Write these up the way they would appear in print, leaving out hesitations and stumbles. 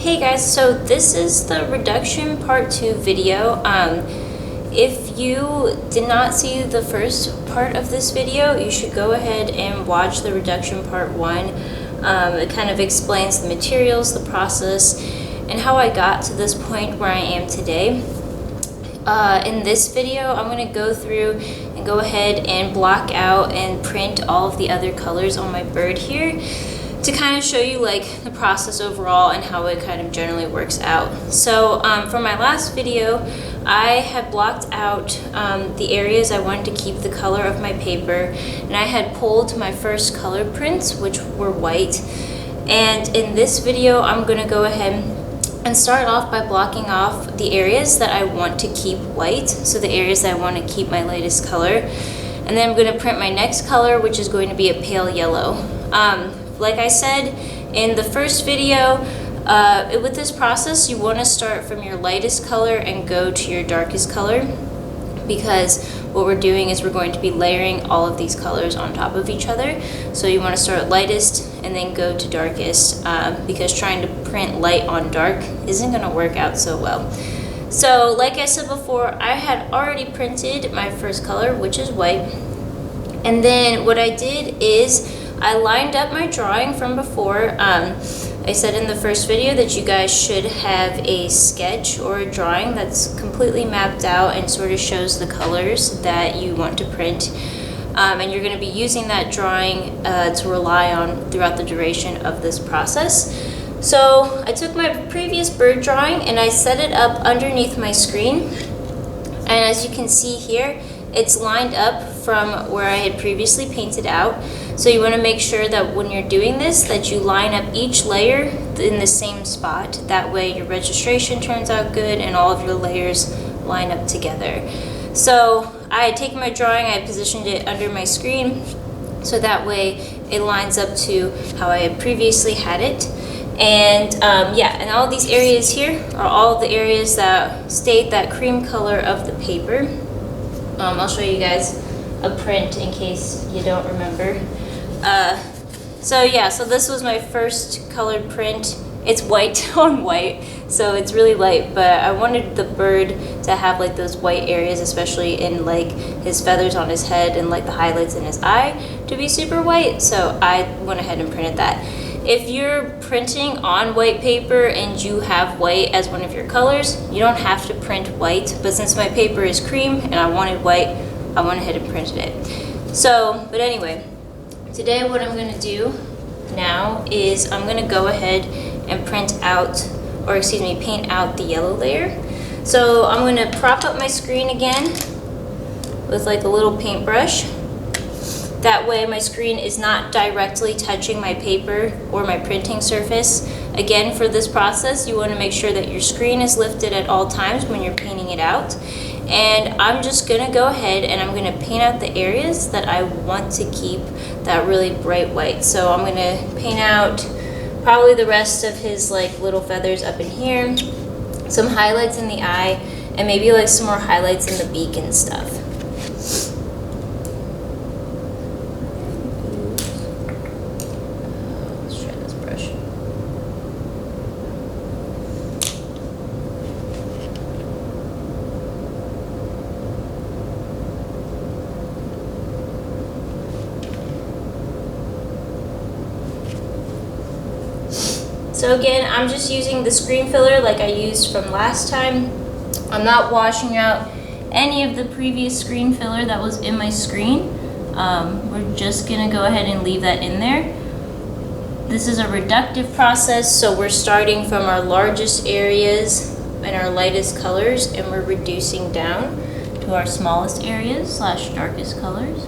Hey guys, so this is the reduction part 2 video. If you did not see the first part of this video, you should go ahead and watch the reduction part 1. It kind of explains the materials, the process, and how I got to this point where I am today. In this video, I'm going to go through and go ahead and block out and print all of the other colors on my bird here, to kind of show you like the process overall and how it kind of generally works out. So for my last video, I had blocked out the areas I wanted to keep the color of my paper, and I had pulled my first color prints, which were white. And in this video, I'm going to go ahead and start off by blocking off the areas that I want to keep white, so the areas that I want to keep my lightest color. And then I'm going to print my next color, which is going to be a pale yellow. Like I said in the first video, with this process, you want to start from your lightest color and go to your darkest color, because what we're doing is we're going to be layering all of these colors on top of each other. So you want to start lightest and then go to darkest, because trying to print light on dark isn't going to work out so well. So like I said before, I had already printed my first color, which is white. And then what I did is I lined up my drawing from before. I said in the first video that you guys should have a sketch or a drawing that's completely mapped out and sort of shows the colors that you want to print. And you're going to be using that drawing to rely on throughout the duration of this process. So I took my previous bird drawing and I set it up underneath my screen. And as you can see here, it's lined up from where I had previously painted out. So you want to make sure that when you're doing this, that you line up each layer in the same spot. That way your registration turns out good and all of your layers line up together. So I had taken my drawing, I had positioned it under my screen, so that way it lines up to how I had previously had it. And yeah, and all these areas here are all the areas that state that cream color of the paper. I'll show you guys a print in case you don't remember. So yeah, so this was my first colored print. It's white on white, so it's really light, but I wanted the bird to have like those white areas, especially in like his feathers on his head and like the highlights in his eye, to be super white, so I went ahead and printed that. If you're printing on white paper and you have white as one of your colors, you don't have to print white, but since my paper is cream and I wanted white, I went ahead and printed it. So, but anyway, today what I'm going to do now is I'm going to go ahead and paint out the yellow layer. So I'm going to prop up my screen again with like a little paintbrush. That way my screen is not directly touching my paper or my printing surface. Again, for this process, you want to make sure that your screen is lifted at all times when you're painting it out. And I'm just going to go ahead and I'm going to paint out the areas that I want to keep that really bright white. So I'm going to paint out probably the rest of his like little feathers up in here, some highlights in the eye, and maybe like some more highlights in the beak and stuff. Let's try this brush. So again, I'm just using the screen filler like I used from last time. I'm not washing out any of the previous screen filler that was in my screen. We're just gonna go ahead and leave that in there. This is a reductive process, so we're starting from our largest areas and our lightest colors, and we're reducing down to our smallest areas / darkest colors.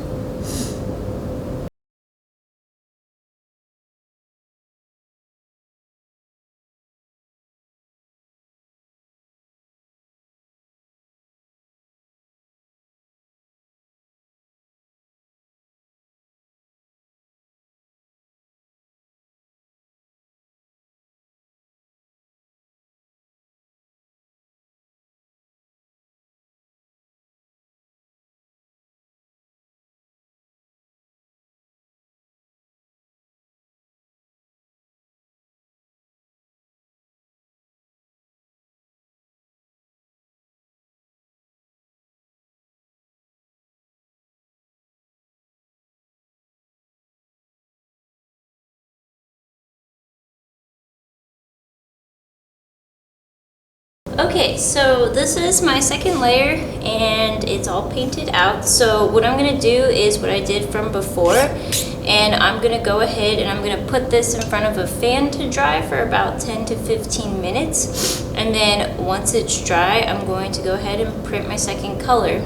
Okay, so this is my second layer and it's all painted out. So what I'm gonna do is what I did from before, and I'm gonna go ahead and I'm gonna put this in front of a fan to dry for about 10 to 15 minutes. And then once it's dry, I'm going to go ahead and print my second color.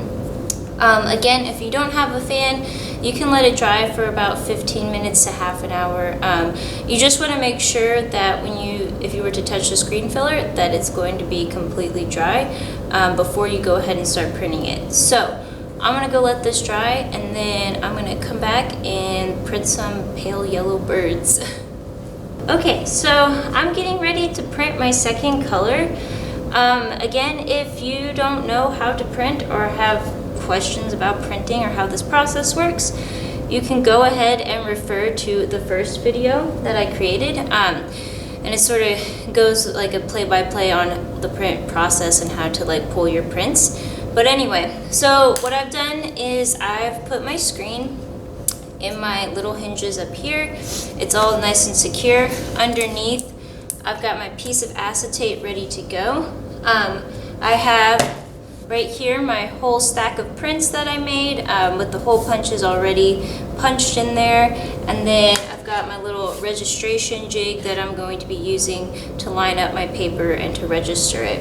Again, if you don't have a fan, you can let it dry for about 15 minutes to half an hour. You just want to make sure that if you were to touch the screen filler, that it's going to be completely dry before you go ahead and start printing it. So I'm going to go let this dry, and then I'm going to come back and print some pale yellow birds. Okay, so I'm getting ready to print my second color. Again, if you don't know how to print or have questions about printing or how this process works, you can go ahead and refer to the first video that I created, and it sort of goes like a play-by-play on the print process and how to like pull your prints. But anyway, so what I've done is I've put my screen in my little hinges up here. It's all nice and secure. Underneath, I've got my piece of acetate ready to go. I have right here my whole stack of prints that I made with the hole punches already punched in there, and then I've got my little registration jig that I'm going to be using to line up my paper and to register it.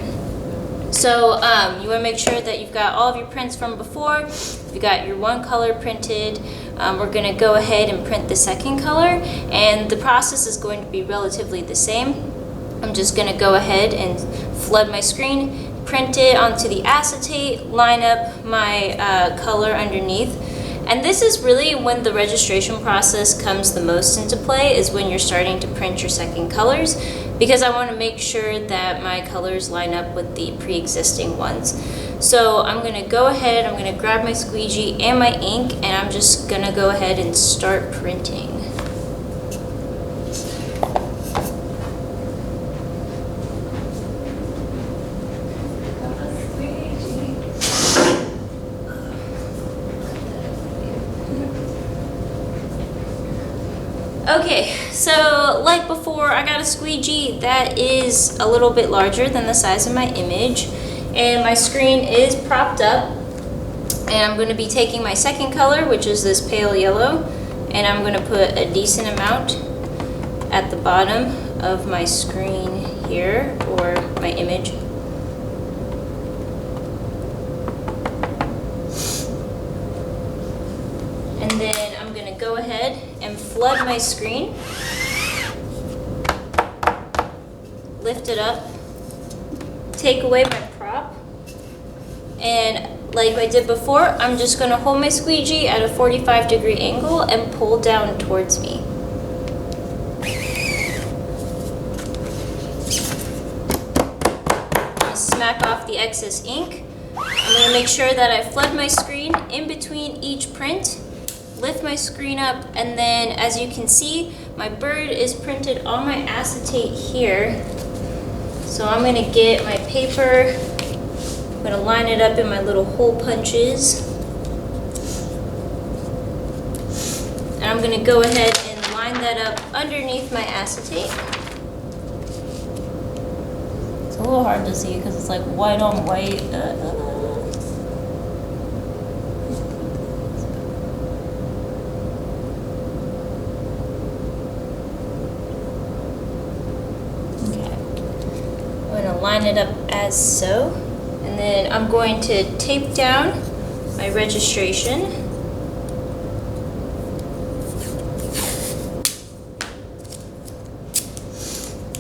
So you want to make sure that you've got all of your prints from before. You got your one color printed. We're going to go ahead and print the second color, and the process is going to be relatively the same. I'm just going to go ahead and flood my screen, print it onto the acetate, line up my color underneath. And this is really when the registration process comes the most into play, is when you're starting to print your second colors, because I want to make sure that my colors line up with the pre-existing ones. So I'm going to go ahead, I'm going to grab my squeegee and my ink, and I'm just going to go ahead and start printing. Okay, so like before, I got a squeegee that is a little bit larger than the size of my image, and my screen is propped up, and I'm going to be taking my second color, which is this pale yellow, and I'm going to put a decent amount at the bottom of my screen here, or my image. And then I'm going to go ahead and flood my screen, lift it up, take away my prop, and like I did before, I'm just going to hold my squeegee at a 45-degree angle and pull down towards me. Smack off the excess ink. I'm going to make sure that I flood my screen in between each print, lift my screen up, and then as you can see, my bird is printed on my acetate here. So I'm going to get my paper, I'm going to line it up in my little hole punches, and I'm going to go ahead and line that up underneath my acetate. It's a little hard to see because it's like white on white. Line it up as so, and then I'm going to tape down my registration.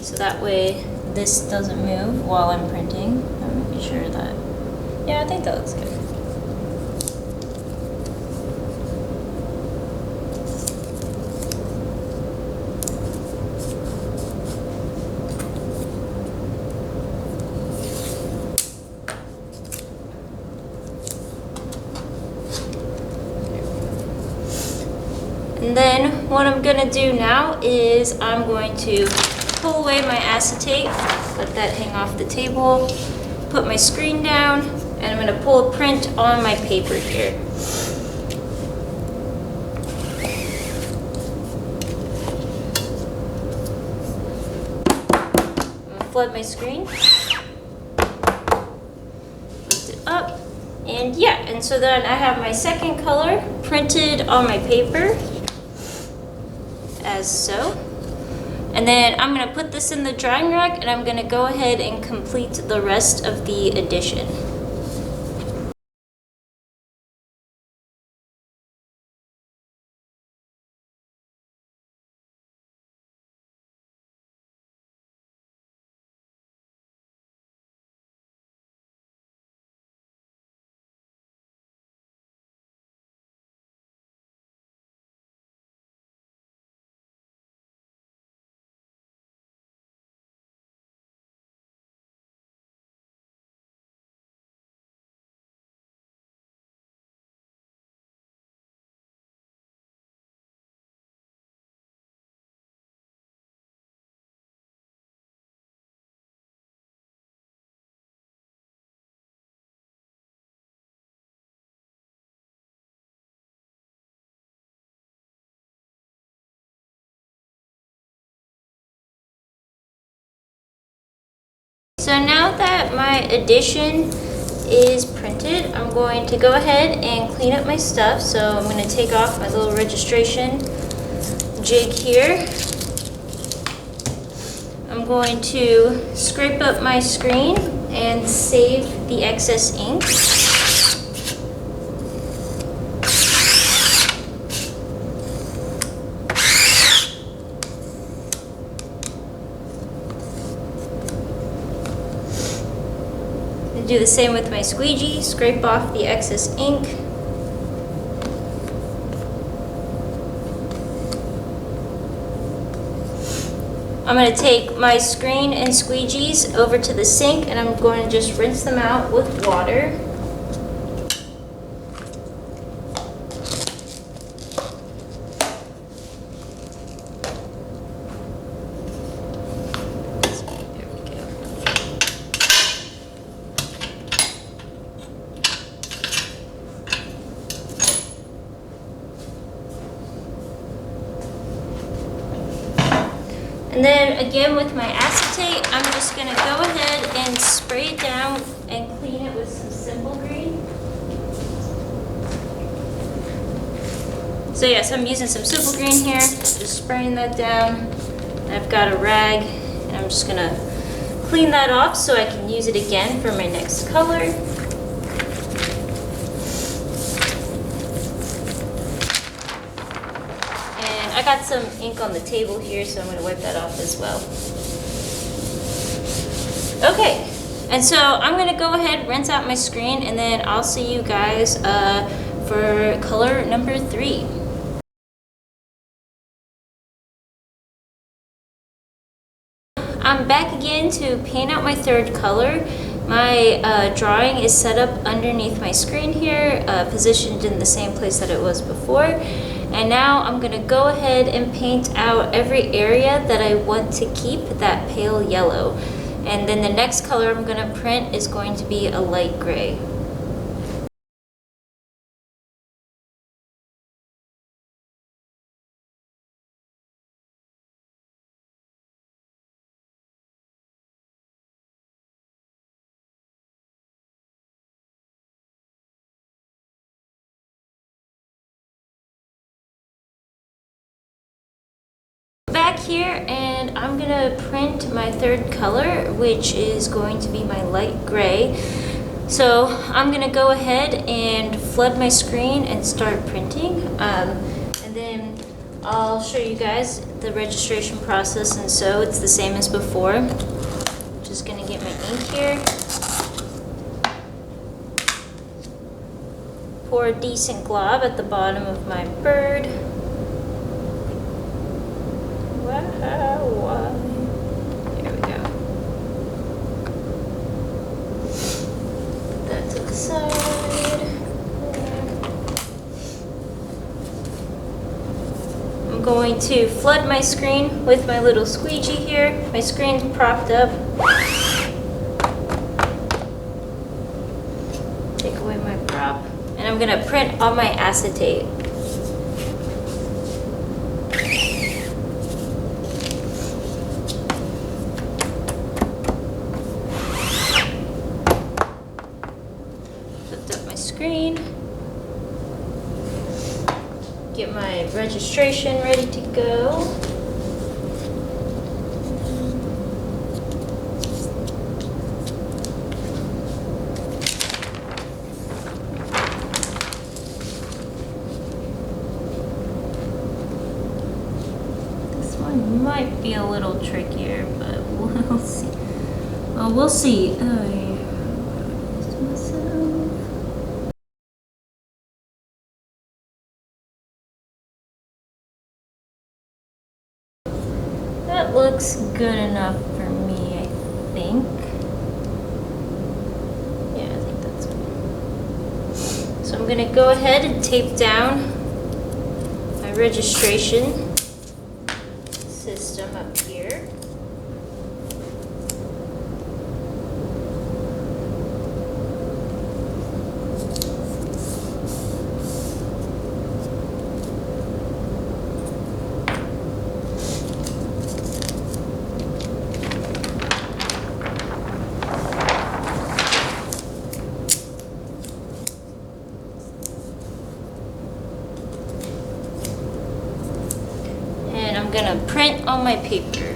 So that way this doesn't move while I'm printing. I'm making sure that, yeah, I think that looks good. And then what I'm going to do now is I'm going to pull away my acetate, let that hang off the table, put my screen down, and I'm going to pull a print on my paper here. I'm going to flood my screen. And yeah, and so then I have my second color printed on my paper, as so. And then I'm gonna put this in the drying rack and I'm gonna go ahead and complete the rest of the addition. So now that my addition is printed, I'm going to go ahead and clean up my stuff. So I'm going to take off my little registration jig here. I'm going to scrape up my screen and save the excess ink. Do the same with my squeegee, scrape off the excess ink. I'm going to take my screen and squeegees over to the sink and I'm going to just rinse them out with water. And then again with my acetate, I'm just going to go ahead and spray it down and clean it with some Simple Green. So yes, I'm using some Simple Green here, just spraying that down. I've got a rag and I'm just going to clean that off so I can use it again for my next color. I got some ink on the table here, so I'm going to wipe that off as well. Okay, and so I'm going to go ahead, rinse out my screen, and then I'll see you guys for color number 3. I'm back again to paint out my third color. My drawing is set up underneath my screen here, positioned in the same place that it was before. And now I'm going to go ahead and paint out every area that I want to keep that pale yellow. And then the next color I'm going to print is going to be a light gray. Back here, and I'm gonna print my third color, which is going to be my light gray. So I'm gonna go ahead and flood my screen and start printing, and then I'll show you guys the registration process. And so it's the same as before. Just gonna get my ink here, pour a decent glob at the bottom of my bird. There we go. Put that to the side. I'm going to flood my screen with my little squeegee here. My screen's propped up. Take away my prop. And I'm going to print on my acetate. screen. Get my registration ready to go. This one might be a little trickier, but we'll see. Well, we'll see. That looks good enough for me, I think. Yeah, I think that's good. So I'm gonna go ahead and tape down my registration system up here. And I'm gonna print on my paper.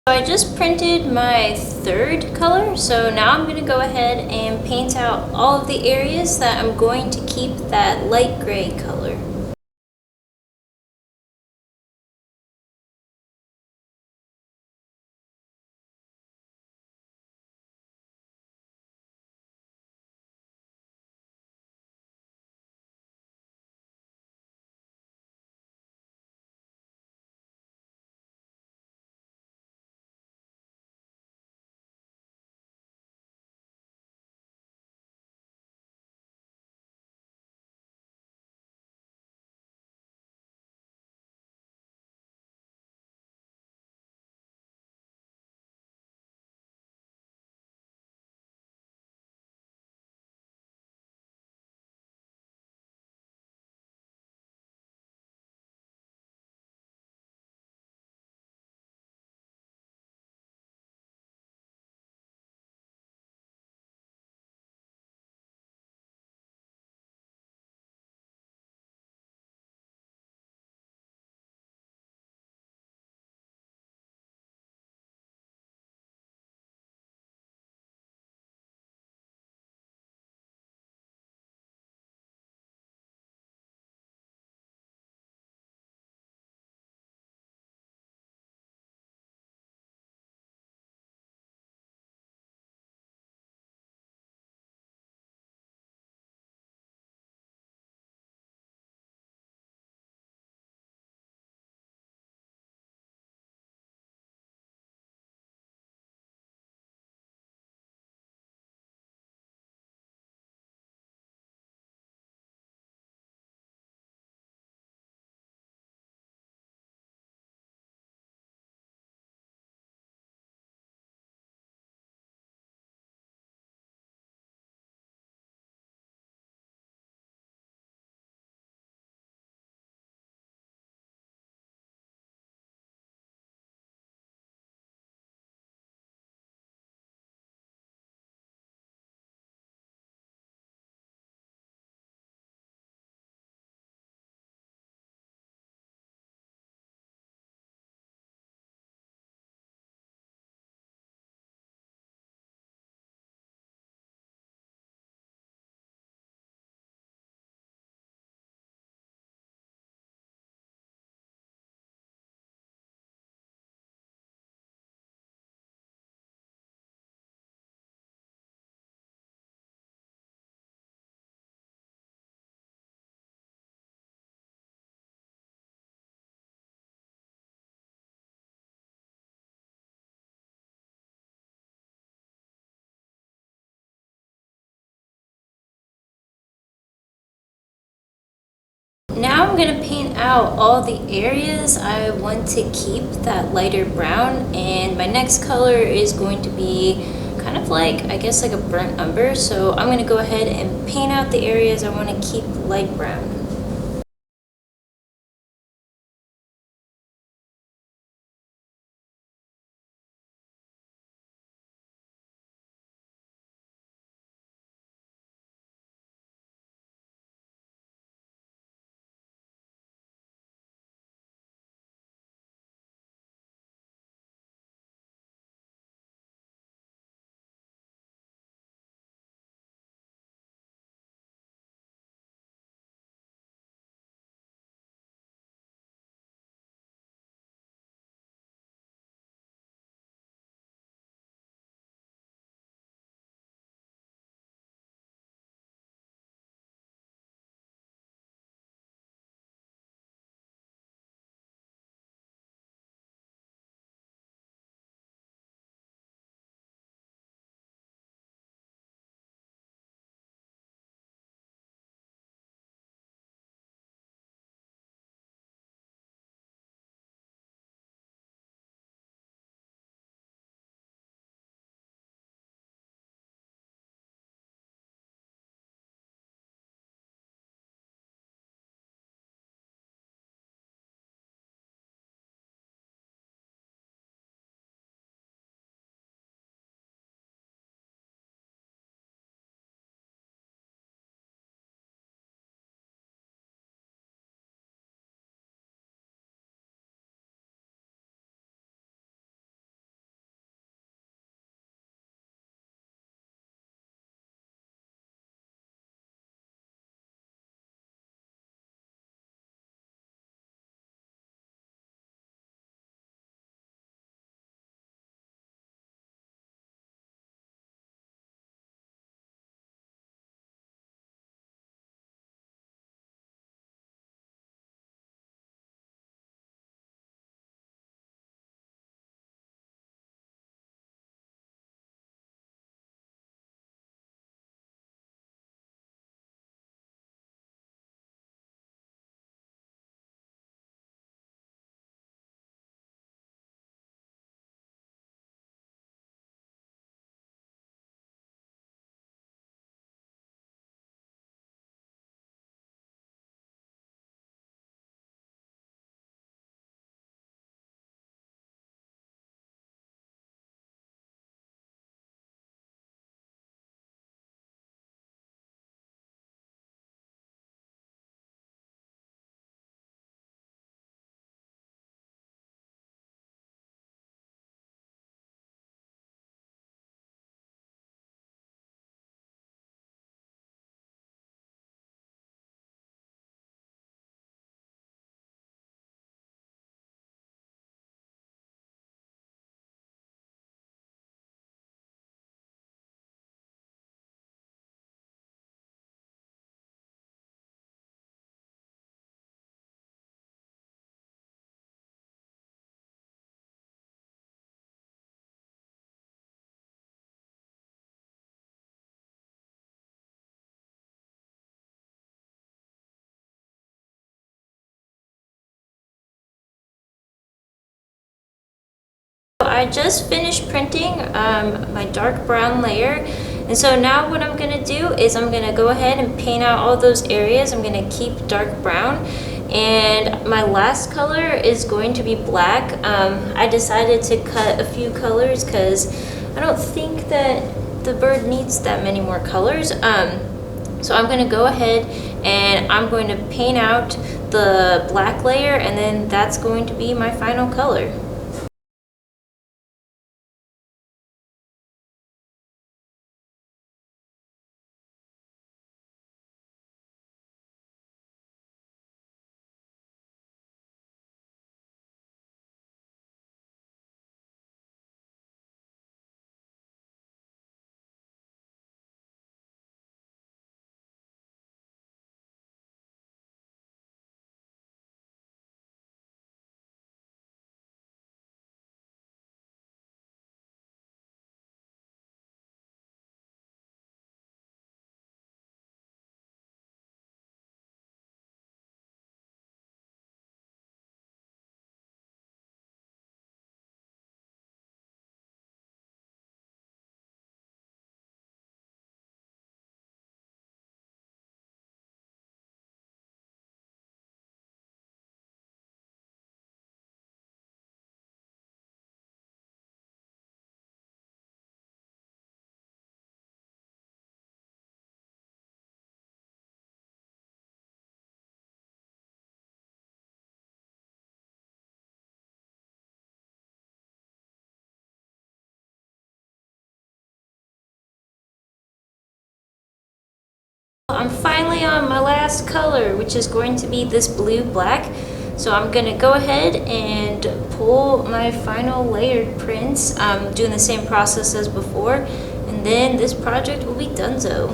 So I just printed my third color, so now I'm going to go ahead and paint out all of the areas that I'm going to keep that light gray color. Now I'm going to paint out all the areas I want to keep that lighter brown, and my next color is going to be kind of like, I guess, like a burnt umber. So I'm going to go ahead and paint out the areas I want to keep light brown. I just finished printing my dark brown layer, and so now what I'm going to do is I'm going to go ahead and paint out all those areas. I'm going to keep dark brown, and my last color is going to be black. I decided to cut a few colors because I don't think that the bird needs that many more colors. So I'm going to go ahead and I'm going to paint out the black layer, and then that's going to be my final color. I'm finally on my last color, which is going to be this blue-black. So I'm gonna go ahead and pull my final layered prints, doing the same process as before, and then this project will be donezo.